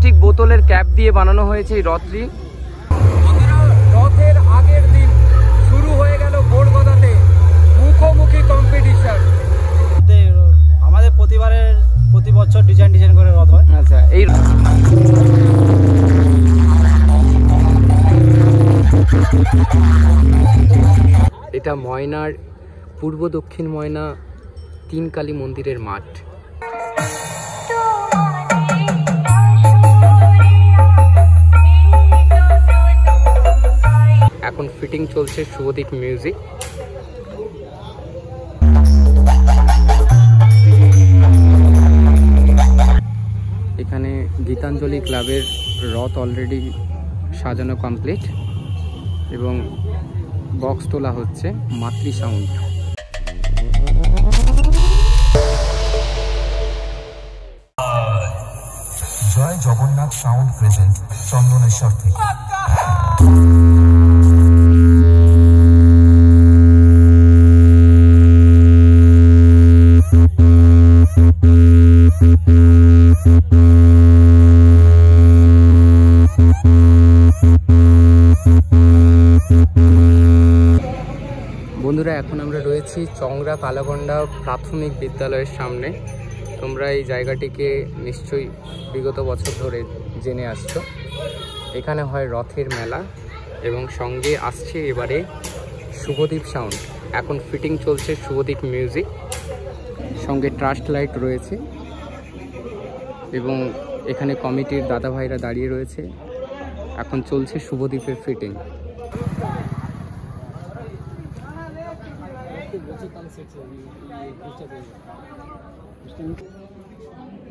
Plastic বোতলের cap দিয়ে বানানো হয়েছে এই রথটি। রথের আগের দিন শুরু হয়ে গেল বোরগদাতে মুখোমুখি কম্পিটিশন। আমাদের প্রতি বছর ডিজাইন করে রথ হয়। আচ্ছা, এই এটা ময়নার পূর্ব দক্ষিণ ময়না তিন কালী মন্দিরের মাঠ। এখন ফিটিং চলছে শুভদীপ মিউজিক। এখানে গীতাঞ্জলি ক্লাবের রথ অলরেডি সাজানো কমপ্লিট এবং বক্স তোলা হচ্ছে মাতৃ সাউন্ড। জয় জগন্নাথ সাউন্ড প্রেজেন্ট চন্দনেশ্বর থেকে। বন্ধুরা, এখন আমরা রয়েছি চংরা কালাগন্ডা প্রাথমিক বিদ্যালয়ের সামনে। তোমরা এই জায়গাটিকে নিশ্চয়ই বিগত বছর ধরে জেনে আসছো। এখানে হয় রথের মেলা এবং সঙ্গে আসছে এবারে শুভদীপ সাউন্ড। এখন ফিটিং চলছে শুভদীপ মিউজিক, সঙ্গে ট্রাস্ট লাইট রয়েছে এবং এখানে কমিটির দাদা ভাইরা দাঁড়িয়ে রয়েছে। এখন চলছে শুভদীপের ফিটিং।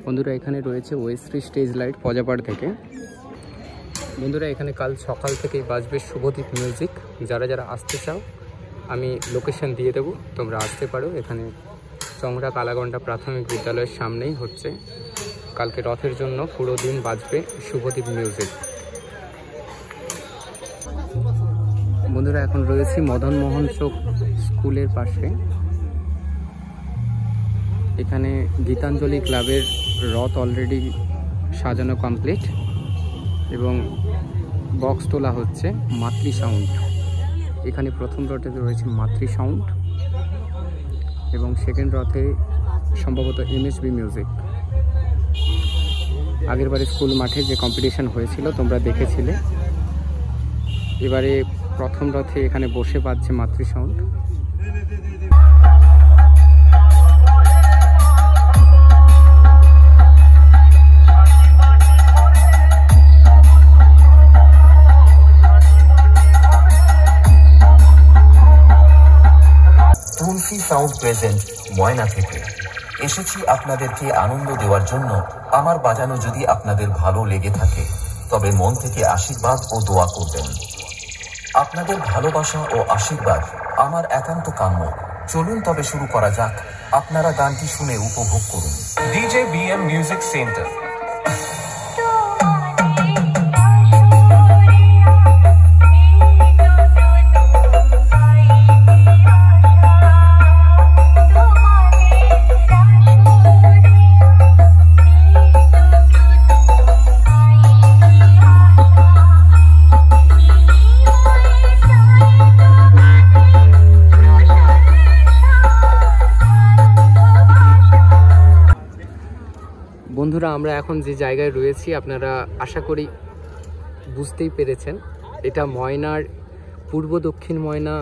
বন্ধুরা, এখানে রয়েছে ওয়েস্ট্রি স্টেজ লাইট পজাপাড় থেকে। বন্ধুরা, এখানে কাল সকাল থেকেই বাজবে শুভদীপ মিউজিক। যারা যারা আসতে চাও আমি লোকেশন দিয়ে দেবো, তোমরা আসতে পারো। এখানে চংরা কালাগন্ডা প্রাথমিক বিদ্যালয়ের সামনেই হচ্ছে। কালকে রথের জন্য পুরো দিন বাজবে শুভদীপ মিউজিক। বন্ধুরা, এখন রয়েছি মদন মোহন চোক স্কুলের পাশে। এখানে গীতাঞ্জলি ক্লাবের রথ অলরেডি সাজানো কমপ্লিট এবং বক্স তোলা হচ্ছে মাতৃ সাউন্ড। এখানে প্রথম রথে রয়েছে মাতৃ সাউন্ড এবং সেকেন্ড রথে সম্ভবত MSB মিউজিক। আগেরবারে স্কুল মাঠে যে কম্পিটিশন হয়েছিল তোমরা দেখেছিলে। এবারে প্রথম রথে এখানে বসে বাজছে মাতৃ সাউন্ড। তুলসী সাউন্ড প্রেজেন্ট ময়না থেকে এসেছি আপনাদেরকে আনন্দ দেওয়ার জন্য। আমার বাজানো যদি আপনাদের ভালো লেগে থাকে তবে মন থেকে আশীর্বাদ ও দোয়া করবেন। আপনাদের ভালোবাসা ও আশীর্বাদ আমার একান্ত কাম্য। চলুন তবে শুরু করা যাক। আপনারা গানটি শুনে উপভোগ করুন। DJ BM music centre. বন্ধুরা, আমরা এখন যে জায়গায় রয়েছি আপনারা আশা করি বুঝতেই পেরেছেন। এটা ময়নার পূর্ব দক্ষিণ ময়না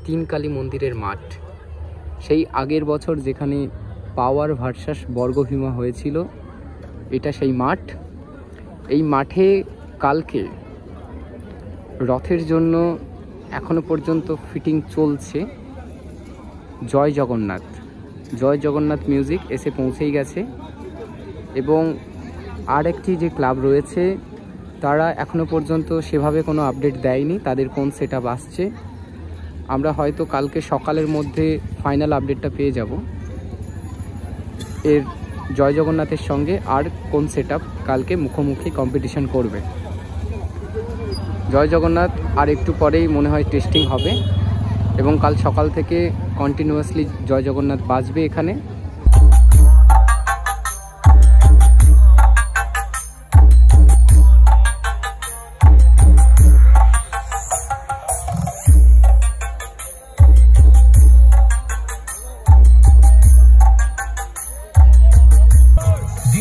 তিন কালী মন্দিরের মাঠ। সেই আগের বছর যেখানে পাওয়ার ভার্সাস বর্গভীমা হয়েছিল, এটা সেই মাঠ। এই মাঠে কালকে রথের জন্য এখনো পর্যন্ত ফিটিং চলছে। জয় জগন্নাথ মিউজিক এসে পৌঁছেই গেছে এবং আর একটি যে ক্লাব রয়েছে তারা এখনো পর্যন্ত সেভাবে কোনো আপডেট দেয়নি তাদের কোন সেটআপ আসছে। আমরা হয়তো কালকে সকালের মধ্যে ফাইনাল আপডেটটা পেয়ে যাব এর জয় জগন্নাথের সঙ্গে আর কোন সেটআপ কালকে মুখোমুখি কম্পিটিশন করবে। জয় জগন্নাথ আর একটু পরেই মনে হয় টেস্টিং হবে এবং কাল সকাল থেকে কন্টিনিউয়াসলি জয় জগন্নাথ বাজবে এখানে।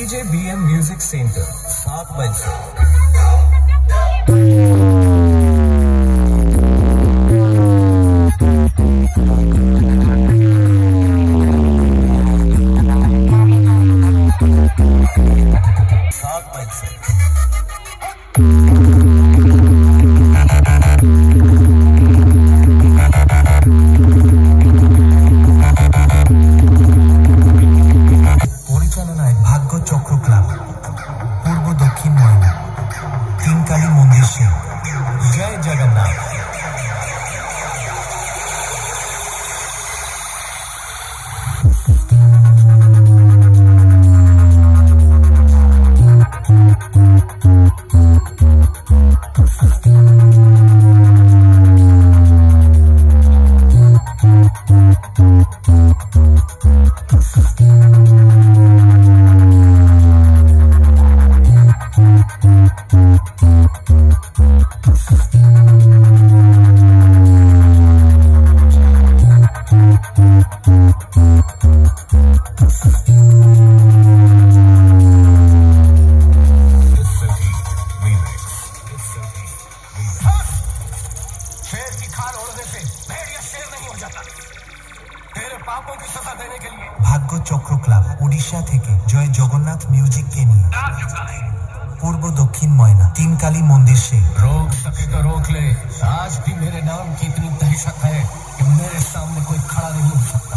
BM Music Center 7 माइल से। भाग्य चक्र क्लाब उड़ीसा থেকে জয় জগন্নাথ মিউজিক কে নিয়ে पूर्व दक्षिण मयना 3 काली मंदिर से रोक सके तो रोक ले। आज भी मेरे नाम की इतनी दहशत है कि मेरे सामने कोई खड़ा नहीं हो सकता।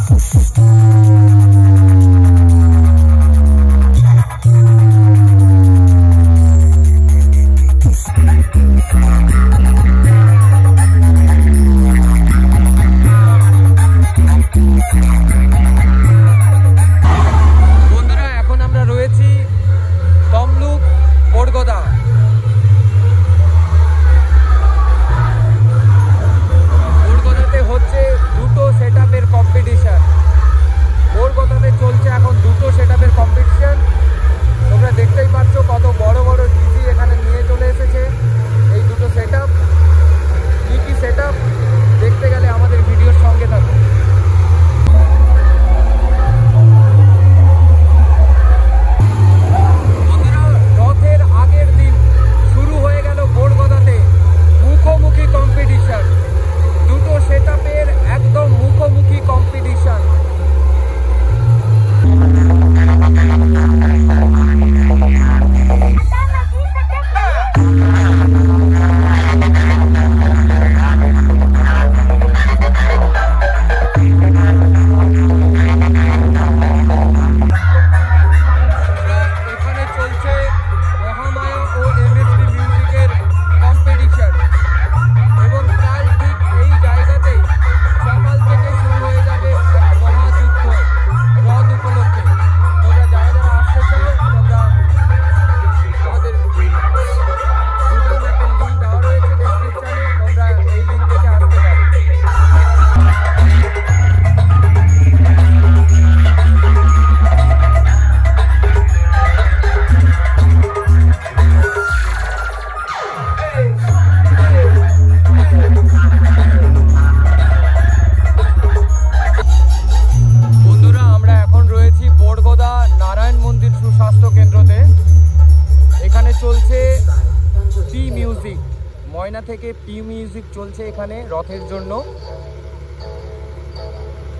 ময়না থেকে পি মিউজিক চলছে এখানে রথের জন্য।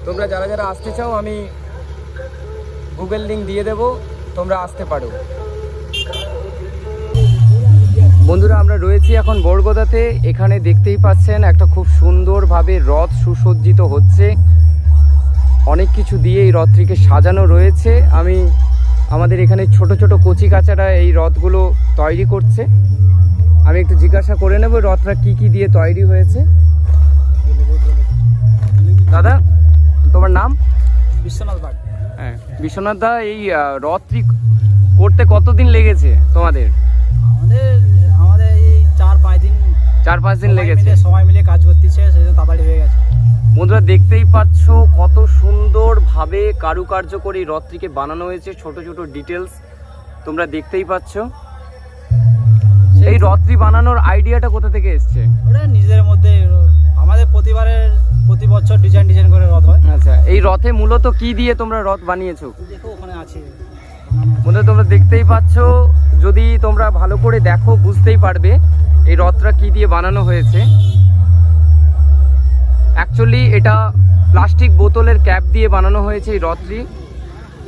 তোমরা যারা যারা আসতে চাও আমি গুগল লিংক দিয়ে দেব, তোমরা আসতে পারো। বন্ধুরা আমরা রয়েছি এখন বড়গোদাতে। এখানে দেখতেই পাচ্ছেন একটা খুব সুন্দরভাবে রথ সুসজ্জিত হচ্ছে, অনেক কিছু দিয়ে এই রথটিকে সাজানো রয়েছে। আমাদের এখানে ছোট ছোট কচি কাচারা এই রথগুলো তৈরি করছে। আমি একটু জিজ্ঞাসা করে নেব রথটা কি কি দিয়ে তৈরি হয়েছে। দাদা তোমার নাম? বিশ্বনাথ বাগ। হ্যাঁ বিশ্বনাথ দা, এই রথটি করতে কতদিন লেগেছে তোমাদের? আমাদের এই 4-5 দিন লেগেছে। সবাই মিলে কাজ করতেছে, সেজন্য তাড়াতাড়ি হয়ে গেছে। বন্ধুরা দেখতেই পাচ্ছ কত সুন্দরভাবে কারুকার্য করে এই রথটিকে বানানো হয়েছে, ছোট ছোট ডিটেলস তোমরা দেখতেই পাচ্ছ। এই রথটি বানানোর আইডিয়াটা কোথা থেকে এসছে? ওটা নিজের মধ্যে, আমাদের প্রতি বছর ডিজাইন করে রথ হয়। আচ্ছা, এই রথে মূলত কি দিয়ে তোমরা রথ বানিয়েছো? দেখো ওখানে আছে বন্ধুরা তোমরা দেখতেই পাচ্ছ, যদি তোমরা ভালো করে দেখো বুঝতেই পারবে এই রথটা কি দিয়ে বানানো হয়েছে। অ্যাকচুয়ালি এটা প্লাস্টিক বোতলের ক্যাপ দিয়ে বানানো হয়েছে এই রথটি।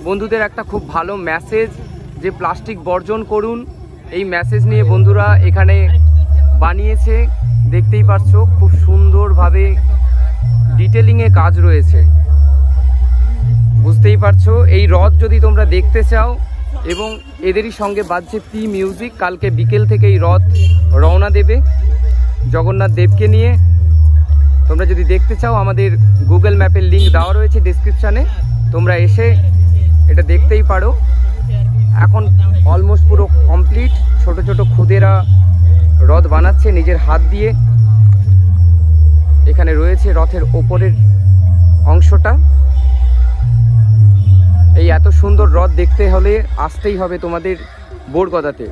বন্ধুদের একটা খুব ভালো মেসেজ যে প্লাস্টিক বর্জন করুন, এই মেসেজ নিয়ে বন্ধুরা এখানে বানিয়েছে। দেখতেই পাচ্ছ খুব সুন্দরভাবে ডিটেলিংয়ে কাজ রয়েছে, বুঝতেই পারছো। এই রথ যদি তোমরা দেখতে চাও, এবং এদেরই সঙ্গে বাজছে পি মিউজিক, কালকে বিকেল থেকে এই রথ রওনা দেবে জগন্নাথ দেবকে নিয়ে। তোমরা যদি দেখতে চাও আমাদের গুগল ম্যাপের লিঙ্ক দেওয়া রয়েছে ডেসক্রিপশানে, তোমরা এসে এটা দেখতেই পারো। এখন অলমোস্ট পুরো কমপ্লিট, ছোট ছোট খুদেরা রথ বানাচ্ছে নিজের হাত দিয়ে। এখানে রয়েছে রথের ওপরের অংশটা। এই এত সুন্দর রথ দেখতে হলে আসতেই হবে তোমাদের বোরগদাতে।